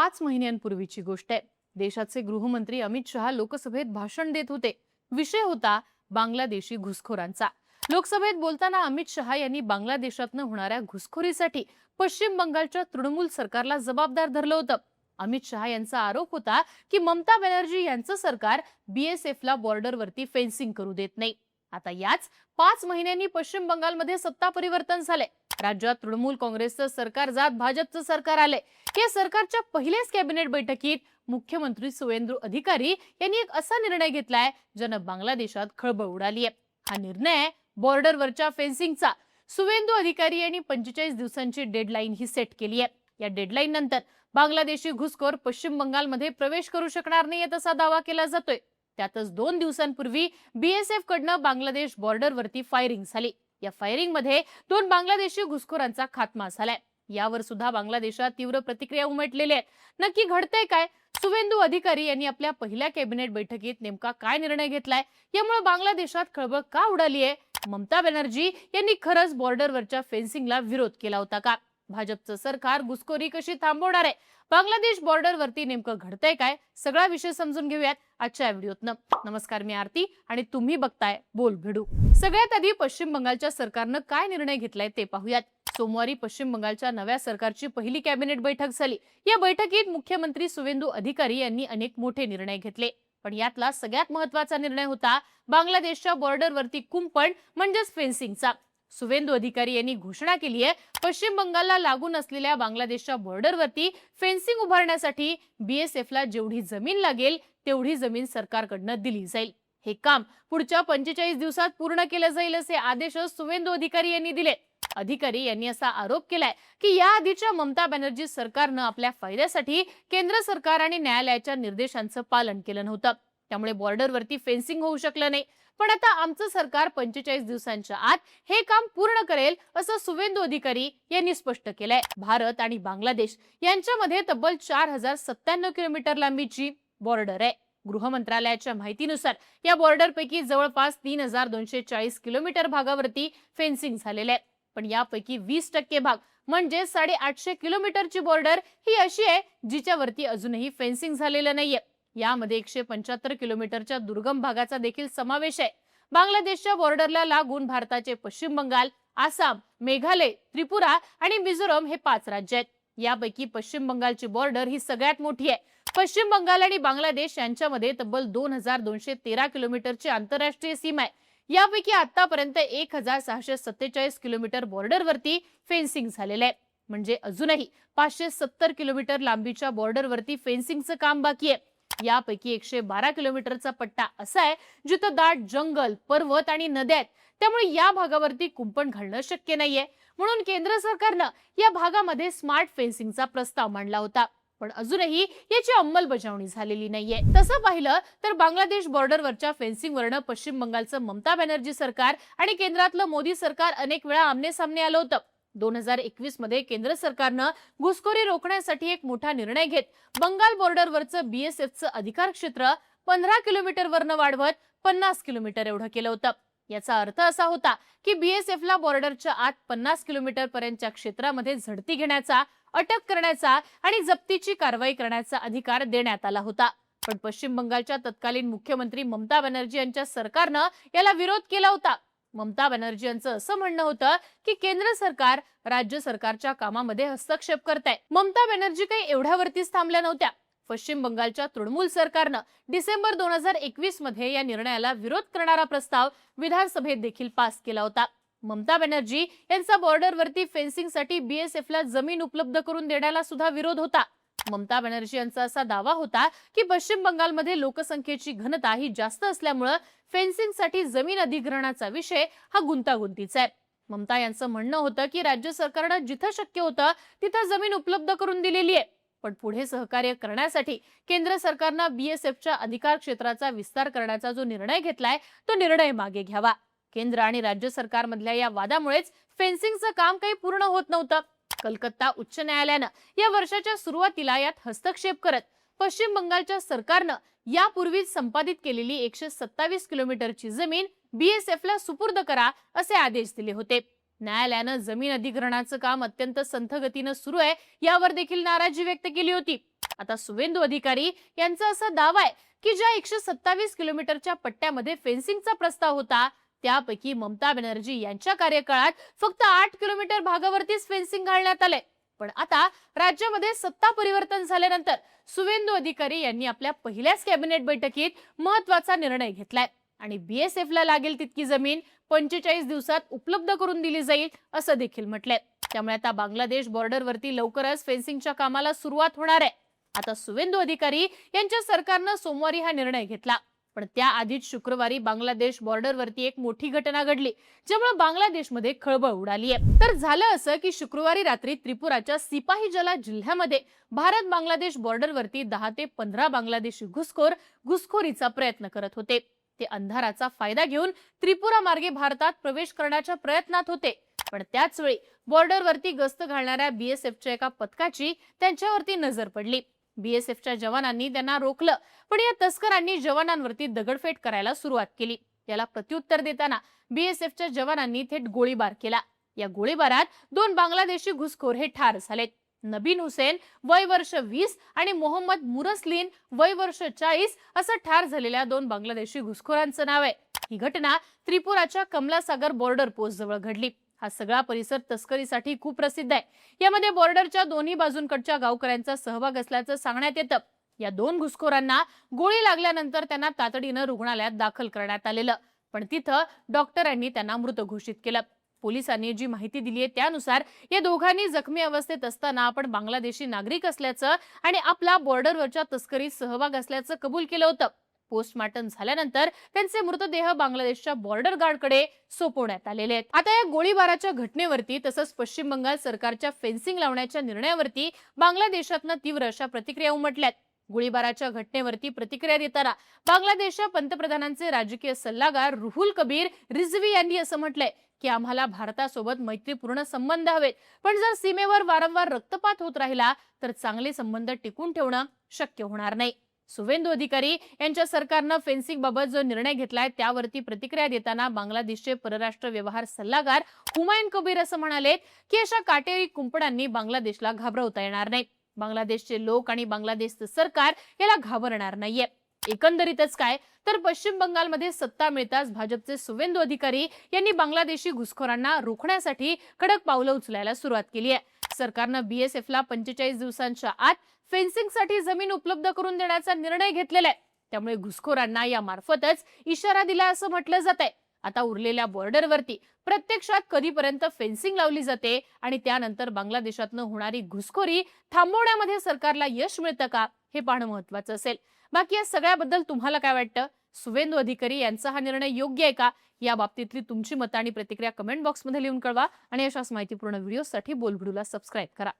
5 महिन्यांपूर्वीची गोष्ट आहे। देशाचे गृहमंत्री अमित शहा लोकसभेत भाषण देत होते। विषय होता बांगलादेशी घुसखोरांचा। लोकसभेत बोलताना अमित शहा यांनी बांगलादेशातून होणाऱ्या घुसखोरीसाठी पश्चिम बंगालच्या तृणमूल सरकारला जबाबदार धरलं होतं। अमित शहा यांचा आरोप होता की ममता बॅनर्जी यांचं सरकार बीएसएफला बॉर्डरवरती फेन्सिंग करू देत नाही। आता याच 5 महिन्यांनी पश्चिम बंगालमध्ये सत्ता परिवर्तन झाले। राज्यात तृणमूल काँग्रेसचं सरकार जात भाजपचं सरकार आले। या सरकारच्या पहिल्याच कॅबिनेट बैठकीत मुख्यमंत्री सुवेंदु अधिकारी यांनी एक असा निर्णय घेतलाय ज्यानं बांगलादेशात खळबळ उडाली आहे। हा निर्णय बॉर्डरवरच्या फेन्सिंगचा। सुवेंदु अधिकारी यांनी 45 दिवसांची डेडलाईन ही सेट केली आहे। या डेडलाईन नंतर बांगलादेशी घुसखोर पश्चिम बंगालमध्ये प्रवेश करू शकणार नाहीत असा दावा केला जातोय। त्यातच 2 दिवसांपूर्वी बीएसएफ कडनं बांगलादेश बॉर्डरवरती फायरिंग झाली। या फायरिंग मध्ये 2 बांगलादेशी घुसखोरांचा खात्मा झालाय। यावर सुद्धा बांगलादेशात तीव्र प्रतिक्रिया उमटलेल्या आहेत। नक्की घडतंय काय? सुवेंदु अधिकारी यांनी आपल्या पहिल्या कॅबिनेट बैठकीत नेमका काय निर्णय घेतलाय? यामुळे बांगलादेशात खळबळ का उडाली आहे? ममता बॅनर्जी यांनी खरंच बॉर्डरवरच्या फेन्सिंगला विरोध केला होता का? भाजपचं सरकार घुसखोरी कशी थांबवणार आहे? बांगलादेश बॉर्डरवरती नेमकं घडतंय काय? सगळा विषय समजून घेऊयात आजच्या व्हिडिओतनं। नमस्कार, मी आरती आणि तुम्ही बघताय बोल भिडू। सगळ्यात आधी पश्चिम बंगालच्या सरकारनं काय निर्णय घेतलाय ते पाहूयात। सोमवारी पश्चिम बंगालच्या नव्या सरकारची पहिली कॅबिनेट बैठक झाली। या बैठकीत मुख्यमंत्री सुवेंदु अधिकारी यांनी अनेक मोठे निर्णय घेतले, पण यातला सगळ्यात महत्त्वाचा निर्णय होता बांगलादेशच्या बॉर्डरवरती कुंपण म्हणजेच फेन्सिंगचा। सुवेंदु अधिकारी यांनी घोषणा केली आहे पश्चिम बंगालला लागून असलेल्या बांगलादेशच्या बॉर्डरवरती फेन्सिंग उभारण्यासाठी बीएसएफला जेवढी जमीन लागेल तेवढी जमीन सरकारकडनं दिली जाईल। हे काम पुढच्या 45 दिवसात पूर्ण केलं जाईल असे आदेश सुवेंदु अधिकारी यांनी दिले। अधिकारी यांनी असा आरोप केलाय की या आधीच्या ममता बॅनर्जी सरकारनं आपल्या फायद्यासाठी केंद्र सरकार आणि न्यायालयाच्या निर्देशांचं पालन केलं नव्हतं, त्यामुळे बॉर्डरवरती फेन्सिंग होऊ शकलं नाही। पण आता आमचं सरकार 45 दिवसांच्या आत हे काम पूर्ण करेल असं सुवेंदु अधिकारी यांनी स्पष्ट केलंय। भारत आणि बांगलादेश यांच्यामध्ये तब्बल 4097 किलोमीटर लांबीची बॉर्डर आहे। गृह मंत्रालयाच्या माहितीनुसार या बॉर्डरपैकी जवळपास 3240 किलोमीटर भागावरती फेन्सिंग झालेले आहे। पण यापैकी 20% भाग म्हणजे 850 किलोमीटरची बॉर्डर ही अशी आहे जिच्यावरती अजूनही फेन्सिंग झालेलं नाहीये। यामध्ये 175 किलोमीटरच्या दुर्गम भागाचा देखील समावेश आहे। बांगलादेशच्या बॉर्डरला लागून भारताचे पश्चिम बंगाल, आसाम, मेघालय, त्रिपुरा आणि मिझोरम हे 5 राज्य आहेत। यापैकी पश्चिम बंगालची बॉर्डर ही सगळ्यात मोठी आहे। पश्चिम बंगाल आणि बांगलादेश यांच्यामध्ये तब्बल 2213 किलोमीटरची आंतरराष्ट्रीय सीमा आहे। यापैकी आतापर्यंत 1647 किलोमीटर बॉर्डरवरती फेन्सिंग झालेलं आहे, म्हणजे अजूनही 570 किलोमीटर लांबीच्या बॉर्डरवरती फेन्सिंगचं काम बाकी आहे। यापैकी 112 किलोमीटरचा पट्टा असा आहे जिथं दाट जंगल, पर्वत आणि नद्या आहेत, त्यामुळे या भागावरती कुंपण घालणं शक्य नाहीये। म्हणून केंद्र सरकारनं या भागामध्ये स्मार्ट फेन्सिंगचा प्रस्ताव मांडला होता, पण अजूनही याची अंमलबजावणी झालेली नाहीये। तसं पाहिलं तर बांगलादेश बॉर्डरवरच्या फेन्सिंगवरनं पश्चिम बंगालचं ममता बॅनर्जी सरकार आणि केंद्रातलं मोदी सरकार अनेक वेळा आमने-सामने आलं होतं। 2021 मध्ये केंद्र सरकारनं घुसखोरी रोखण्यासाठी एक मोठा निर्णय घेत बंगाल बॉर्डरवरचं बीएसएफचं अधिकार क्षेत्र 15 किलोमीटरवरनं वाढवत 50 किलोमीटर एवढं केलं होतं। याचा अर्थ असा होता की बीएसएफला बॉर्डरच्या आत 50 किलोमीटर पर्यंतच्या क्षेत्रामध्ये झडती घेण्याचा, अटक करण्याचा आणि जप्तीची कारवाई करण्याचा अधिकार देण्यात आला होता। पण पश्चिम बंगालच्या तत्कालीन मुख्यमंत्री ममता बॅनर्जी यांच्या सरकारनं याला विरोध केला होता। ममता बॅनर्जी यांचं असं म्हणणं होतं की केंद्र सरकार राज्य सरकारच्या कामामध्ये हस्तक्षेप करताय। ममता बॅनर्जी काही एवढ्यावरतीच थांबल्या नव्हत्या। पश्चिम बंगालच्या तृणमूल सरकारनं डिसेंबर 2021 मध्ये या निर्णयाला विरोध करणारा प्रस्ताव विधानसभेत देखील पास केला होता। ममता बॅनर्जी यांचा बॉर्डरवरती फेन्सिंगसाठी बीएसएफला जमीन उपलब्ध करून देण्याला सुद्धा विरोध होता। ममता बॅनर्जी यांचा असा दावा होता की पश्चिम बंगालमध्ये लोकसंख्येची घनता ही जास्त असल्यामुळे फेन्सिंगसाठी जमीन अधिग्रहणाचा विषय हा गुंतागुंतीचा आहे। ममता यांचं म्हणणं होतं की राज्य सरकारनं जिथं शक्य होतं तिथं जमीन उपलब्ध करून दिलेली आहे, पण पुढे सहकार्य करण्यासाठी केंद्र सरकारनं बीएसएफच्या अधिकार क्षेत्राचा विस्तार करण्याचा जो निर्णय घेतलाय तो निर्णय मागे घ्यावा। केंद्र आणि राज्य सरकारमधल्या या वादामुळेच फेन्सिंगचं काम काही पूर्ण होत नव्हतं। कलकत्ता उच्च न्यायालयानं या वर्षाच्या सुरुवातीला यात हस्तक्षेप करत पश्चिम बंगालच्या सरकारनं यापूर्वीच संपादित केलेली 127 किलोमीटरची जमीन बीएसएफला सुपूर्द करा असे आदेश दिले होते। न्यायालयानं जमीन अधिग्रहणाचं काम अत्यंत संथ गतीनं सुरू आहे यावर देखील नाराजी व्यक्त केली होती। आता सुवेंदू अधिकारी यांचा असा दावा आहे की ज्या 127 किलोमीटरच्या पट्ट्यामध्ये फेन्सिंगचा प्रस्ताव होता त्यापैकी ममता बॅनर्जी यांच्या कार्यकाळात फक्त 8 किलोमीटर भागावरतीच फेन्सिंग घालण्यात आले. पण आता राज्यामध्ये सत्ता परिवर्तन झाल्यानंतर सुवेंदू अधिकारी यांनी आपल्या पहिल्याच कॅबिनेट बैठकीत महत्त्वाचा निर्णय घेतलाय आणि BSF ला लागेल तितकी जमीन 45 दिवसात उपलब्ध करून दिली जाईल असं देखील म्हटलंय. त्यामुळे आता बांगलादेश बॉर्डरवरती लवकरच फेन्सिंगच्या कामाला सुरुवात होणार आहे. आता सुवेंदू अधिकारी यांच्या सरकारनं सोमवारी हा निर्णय घेतला, पण त्याआधीच शुक्रवारी बांगलादेश बॉर्डरवरती एक मोठी घटना घडली ज्यामुळे बांगलादेशमध्ये खळबळ उडाली आहे. तर झालं असं की शुक्रवारी रात्री त्रिपुराच्या सिपाहीजला जिल्ह्यामध्ये भारत बांगलादेश बॉर्डरवरती 10 ते 15 बांगलादेशी घुसखोर घुसखोरीचा प्रयत्न करत होते. ते अंधाराचा फायदा घेऊन त्रिपुरा मार्गे भारतात प्रवेश करण्याच्या प्रयत्नात होते. पण त्याच वेळी बॉर्डरवरती गस्त घालणाऱ्या BSFच्या एका पथकाची त्यांच्यावरती नजर पडली. BSFच्या जवानांनी त्यांना रोखलं, पण या तस्करांनी जवानांवरती दगडफेक करायला सुरुवात केली. याला प्रत्युत्तर देताना BSFच्या जवानांनी थेट गोळीबार केला. या गोळीबारात 2 बांगलादेशी घुसखोर हे ठार झालेत. नबीन हुसेन वय वर्ष 20 आणि मोहम्मद मुरसलीन वय वर्ष 40 असं ठार झालेल्या 2 बांगलादेशी घुसखोरांचं नाव आहे. ही घटना त्रिपुराच्या कमलासागर बॉर्डर पोस्ट जवळ घडली. हा सगळा परिसर तस्करीसाठी खूप प्रसिद्ध आहे. यामध्ये बॉर्डरच्या दोन्ही बाजूंकडच्या गावकऱ्यांचा सहभाग असल्याचं सांगण्यात येतं. या 2 घुसखोरांना गोळी लागल्यानंतर त्यांना तातडीनं रुग्णालयात दाखल करण्यात आलेलं, पण तिथं डॉक्टरांनी त्यांना मृत घोषित केलं. पोलिसांनी जी माहिती दिली आहे त्यानुसार या दोघांनी जखमी अवस्थेत असताना आपण बांगलादेशी नागरिक असल्याचं आणि आपला बॉर्डरवरच्या तस्करीत सहभाग असल्याचं कबूल केलं होतं. पोस्टमार्टम झाल्यानंतर त्यांचे मृतदेह बांगलादेशच्या बॉर्डर गार्डकडे सोपवण्यात आलेले आहेत. आता या गोळीबाराच्या घटनेवरती तसंच पश्चिम बंगाल सरकारच्या फेन्सिंग लावण्याच्या निर्णयावरती बांगलादेशातनं तीव्र अशा प्रतिक्रिया उमटल्यात. गोळीबाराच्या घटनेवरती प्रतिक्रिया देताना बांगलादेशच्या पंतप्रधानांचे राजकीय सल्लागार रुहुल कबीर रिझवी यांनी असं म्हटलंय की आम्हाला भारतासोबत मैत्रीपूर्ण संबंध हवेत, पण जर सीमेवर वारंवार रक्तपात होत राहिला तर चांगले संबंध टिकून ठेवणं शक्य होणार नाही. सुवेंदू अधिकारी यांच्या सरकारनं फेन्सिंग बाबत जो निर्णय घेतलाय त्यावरती प्रतिक्रिया देताना बांगलादेशचे परराष्ट्र व्यवहार सल्लागार हुमायून कबीर असं म्हणाले की अशा काटेरी कुंपणांनी बांगलादेशला घाबरवता येणार नाही. बांगलादेशचे लोक आणि बांगलादेशचं सरकार याला घाबरणार नाहीये. एकंदरीतच काय तर पश्चिम बंगालमध्ये सत्ता मिळताच भाजपचे सुवेंदू अधिकारी यांनी बांगलादेशी घुसखोरांना रोखण्यासाठी कडक पावलं उचलायला सुरुवात केली आहे. सरकारनं BSFला 45 दिवसांच्या आत फेन्सिंगसाठी जमीन उपलब्ध करून देण्याचा निर्णय घेतलेला आहे. त्यामुळे घुसखोरांना या मार्फतच इशारा दिला असं म्हटलं जात आहे. आता उरलेल्या बॉर्डरवरती प्रत्यक्षात कधीपर्यंत फेन्सिंग लावली जाते आणि त्यानंतर बांगलादेशातनं होणारी घुसखोरी थांबवण्यामध्ये सरकारला यश मिळतं का हे पाहणं महत्त्वाचं असेल. बाकी या सगळ्याबद्दल तुम्हाला काय वाटतं? सुवेंदू अधिकारी यांचा हा निर्णय योग्य आहे का? या बाबतीतली तुमची मतं आणि प्रतिक्रिया कमेंट बॉक्समध्ये लिहून कळवा आणि अशाच माहितीपूर्ण व्हिडिओसाठी बोलबिडूला सबस्क्राईब करा.